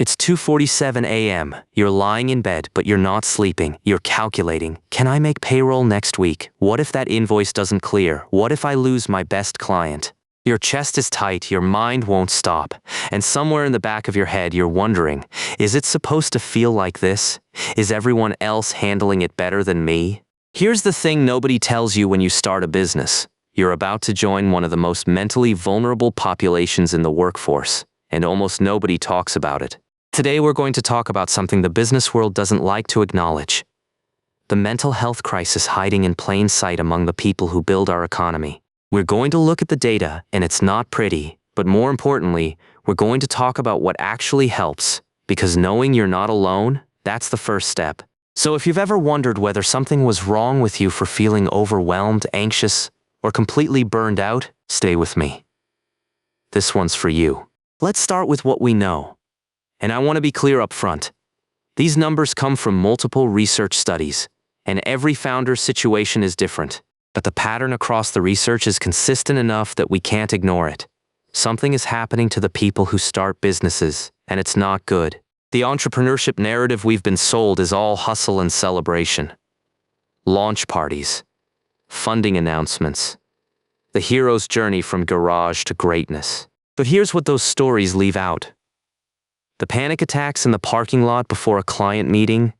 It's 2:47 a.m. You're lying in bed, but you're not sleeping. You're calculating, can I make payroll next week? What if that invoice doesn't clear? What if I lose my best client? Your chest is tight, your mind won't stop, and somewhere in the back of your head you're wondering, is it supposed to feel like this? Is everyone else handling it better than me? Here's the thing nobody tells you when you start a business. You're about to join one of the most mentally vulnerable populations in the workforce, and almost nobody talks about it. Today we're going to talk about something the business world doesn't like to acknowledge. The mental health crisis hiding in plain sight among the people who build our economy. We're going to look at the data, and it's not pretty, but more importantly, we're going to talk about what actually helps, because knowing you're not alone, that's the first step. So if you've ever wondered whether something was wrong with you for feeling overwhelmed, anxious, or completely burned out, stay with me. This one's for you. Let's start with what we know. And I want to be clear up front. These numbers come from multiple research studies, and every founder's situation is different. But the pattern across the research is consistent enough that we can't ignore it. Something is happening to the people who start businesses, and it's not good. The entrepreneurship narrative we've been sold is all hustle and celebration. Launch parties, funding announcements, the hero's journey from garage to greatness. But here's what those stories leave out. The panic attacks in the parking lot before a client meeting,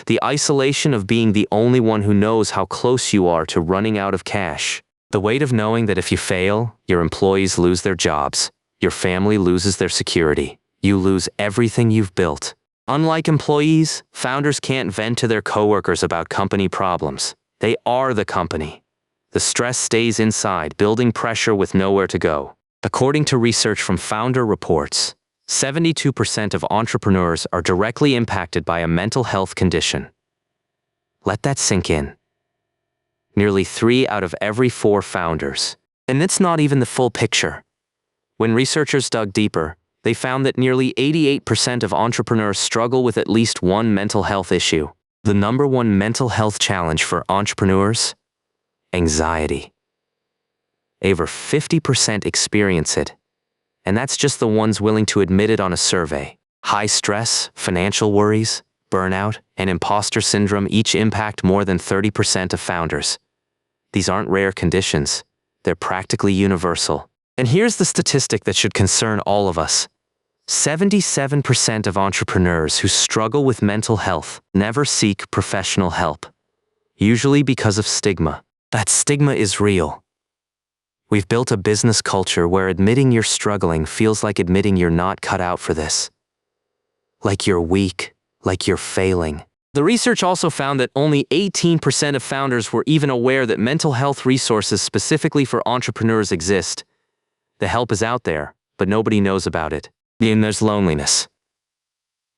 the isolation of being the only one who knows how close you are to running out of cash, the weight of knowing that if you fail, your employees lose their jobs, your family loses their security, you lose everything you've built. Unlike employees, founders can't vent to their coworkers about company problems. They are the company. The stress stays inside, building pressure with nowhere to go. According to research from Founder Reports, 72% of entrepreneurs are directly impacted by a mental health condition. Let that sink in. Nearly 3 out of every 4 founders. And it's not even the full picture. When researchers dug deeper, they found that nearly 88% of entrepreneurs struggle with at least one mental health issue. The number one mental health challenge for entrepreneurs? Anxiety. Over 50% experience it. And that's just the ones willing to admit it on a survey. High stress, financial worries, burnout, and imposter syndrome each impact more than 30% of founders. These aren't rare conditions. They're practically universal. And here's the statistic that should concern all of us. 77% of entrepreneurs who struggle with mental health never seek professional help. Usually because of stigma. That stigma is real. We've built a business culture where admitting you're struggling feels like admitting you're not cut out for this. Like you're weak, like you're failing. The research also found that only 18% of founders were even aware that mental health resources specifically for entrepreneurs exist. The help is out there, but nobody knows about it. Then there's loneliness.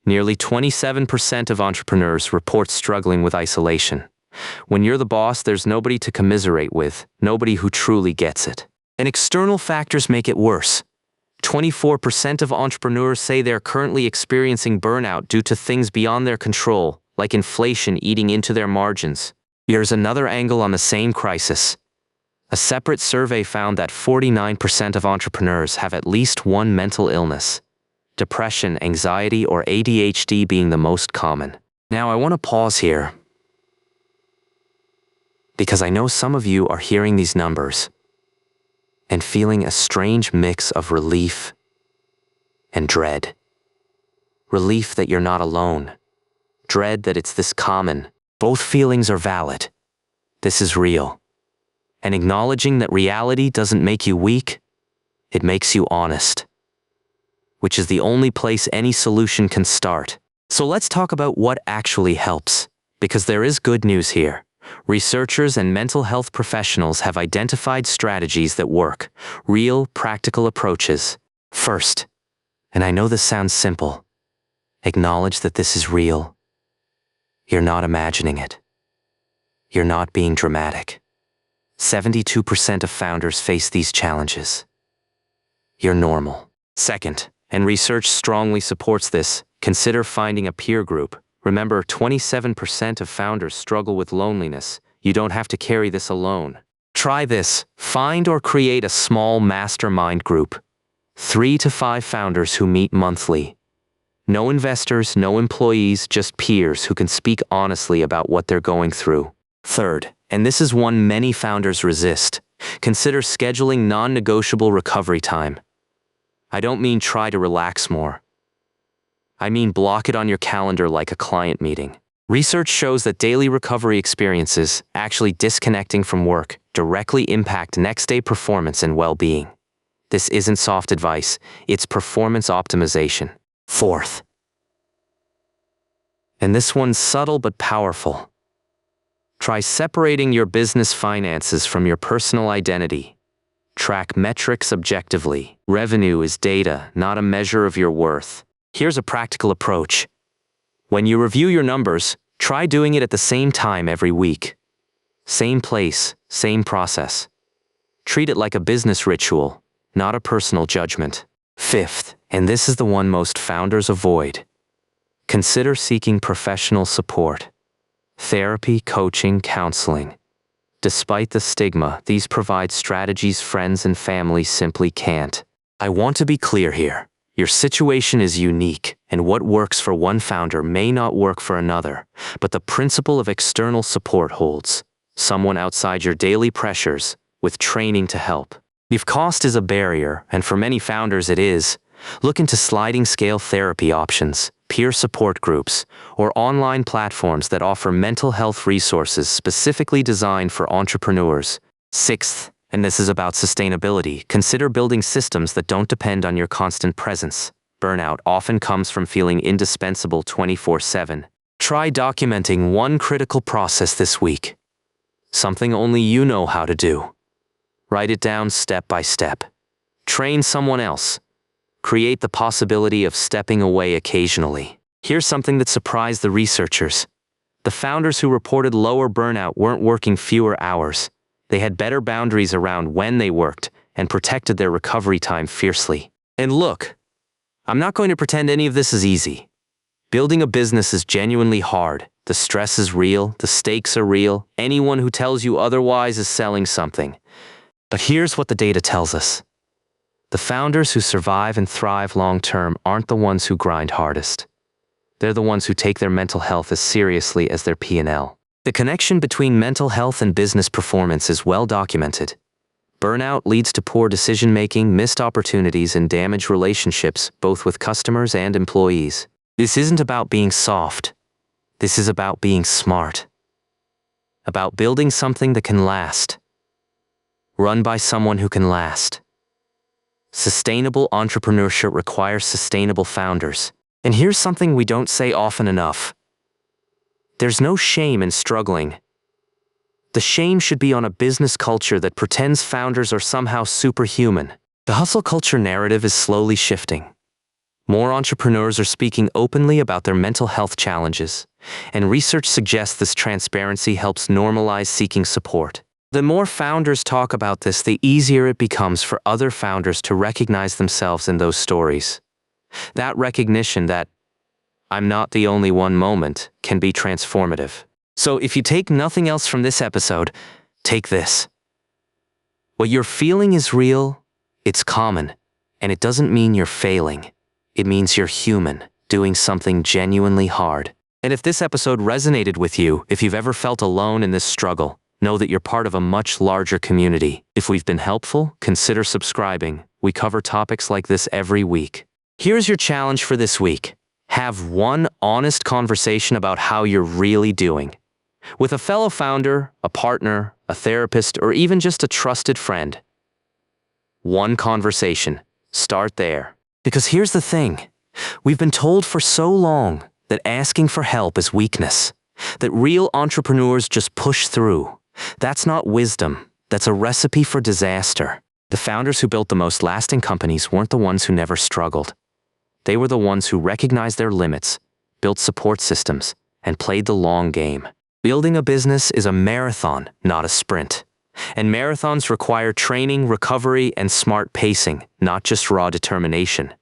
Nearly 27% of entrepreneurs report struggling with isolation. When you're the boss, there's nobody to commiserate with, nobody who truly gets it. And external factors make it worse. 24% of entrepreneurs say they're currently experiencing burnout due to things beyond their control, like inflation eating into their margins. Here's another angle on the same crisis. A separate survey found that 49% of entrepreneurs have at least one mental illness. Depression, anxiety, or ADHD being the most common. Now I want to pause here, because I know some of you are hearing these numbers and feeling a strange mix of relief and dread. Relief that you're not alone. Dread that it's this common. Both feelings are valid. This is real. And acknowledging that reality doesn't make you weak, it makes you honest. Which is the only place any solution can start. So let's talk about what actually helps, because there is good news here. Researchers and mental health professionals have identified strategies that work, real, practical approaches. First, and I know this sounds simple, acknowledge that this is real. You're not imagining it. You're not being dramatic. 72% of founders face these challenges. You're normal. Second, and research strongly supports this, consider finding a peer group. Remember, 27% of founders struggle with loneliness. You don't have to carry this alone. Try this. Find or create a small mastermind group. 3 to 5 founders who meet monthly. No investors, no employees, just peers who can speak honestly about what they're going through. Third, and this is one many founders resist, consider scheduling non-negotiable recovery time. I don't mean try to relax more. I mean block it on your calendar like a client meeting. Research shows that daily recovery experiences, actually disconnecting from work, directly impact next-day performance and well-being. This isn't soft advice, it's performance optimization. Fourth, and this one's subtle but powerful. Try separating your business finances from your personal identity. Track metrics objectively. Revenue is data, not a measure of your worth. Here's a practical approach. When you review your numbers, try doing it at the same time every week. Same place, same process. Treat it like a business ritual, not a personal judgment. Fifth, and this is the one most founders avoid. Consider seeking professional support. Therapy, coaching, counseling. Despite the stigma, these provide strategies friends and family simply can't. I want to be clear here. Your situation is unique, and what works for one founder may not work for another, but the principle of external support holds. Someone outside your daily pressures, with training to help. If cost is a barrier, and for many founders it is, look into sliding scale therapy options, peer support groups, or online platforms that offer mental health resources specifically designed for entrepreneurs. Sixth, and this is about sustainability, consider building systems that don't depend on your constant presence. Burnout often comes from feeling indispensable 24/7. Try documenting one critical process this week. Something only you know how to do. Write it down step by step. Train someone else. Create the possibility of stepping away occasionally. Here's something that surprised the researchers. The founders who reported lower burnout weren't working fewer hours. They had better boundaries around when they worked and protected their recovery time fiercely. And look, I'm not going to pretend any of this is easy. Building a business is genuinely hard. The stress is real, the stakes are real. Anyone who tells you otherwise is selling something. But here's what the data tells us. The founders who survive and thrive long-term aren't the ones who grind hardest. They're the ones who take their mental health as seriously as their P&L. The connection between mental health and business performance is well documented. Burnout leads to poor decision-making, missed opportunities, and damaged relationships, both with customers and employees. This isn't about being soft. This is about being smart. About building something that can last. Run by someone who can last. Sustainable entrepreneurship requires sustainable founders. And here's something we don't say often enough. There's no shame in struggling. The shame should be on a business culture that pretends founders are somehow superhuman. The hustle culture narrative is slowly shifting. More entrepreneurs are speaking openly about their mental health challenges, and research suggests this transparency helps normalize seeking support. The more founders talk about this, the easier it becomes for other founders to recognize themselves in those stories. That recognition that I'm not the only one moment can be transformative. So if you take nothing else from this episode, take this. What you're feeling is real, it's common, and it doesn't mean you're failing. It means you're human, doing something genuinely hard. And if this episode resonated with you, if you've ever felt alone in this struggle, know that you're part of a much larger community. If we've been helpful, consider subscribing. We cover topics like this every week. Here's your challenge for this week. Have one honest conversation about how you're really doing. With a fellow founder, a partner, a therapist, or even just a trusted friend. One conversation. Start there. Because here's the thing. We've been told for so long that asking for help is weakness. That real entrepreneurs just push through. That's not wisdom. That's a recipe for disaster. The founders who built the most lasting companies weren't the ones who never struggled. They were the ones who recognized their limits, built support systems, and played the long game. Building a business is a marathon, not a sprint. And marathons require training, recovery, and smart pacing, not just raw determination.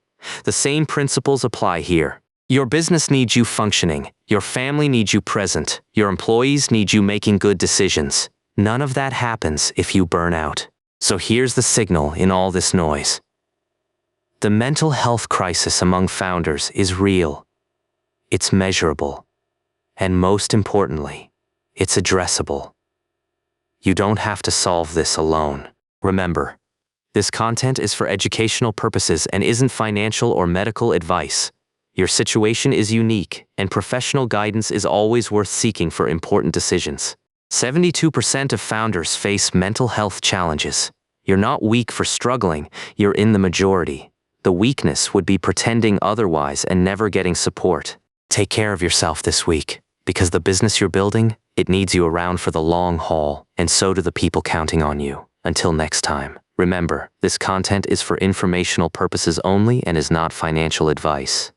The same principles apply here. Your business needs you functioning. Your family needs you present. Your employees need you making good decisions. None of that happens if you burn out. So here's the signal in all this noise. The mental health crisis among founders is real. It's measurable. And most importantly, it's addressable. You don't have to solve this alone. Remember, this content is for educational purposes and isn't financial or medical advice. Your situation is unique, and professional guidance is always worth seeking for important decisions. 72% of founders face mental health challenges. You're not weak for struggling, you're in the majority. The weakness would be pretending otherwise and never getting support. Take care of yourself this week, because the business you're building, it needs you around for the long haul, and so do the people counting on you. Until next time, remember, this content is for informational purposes only and is not financial advice.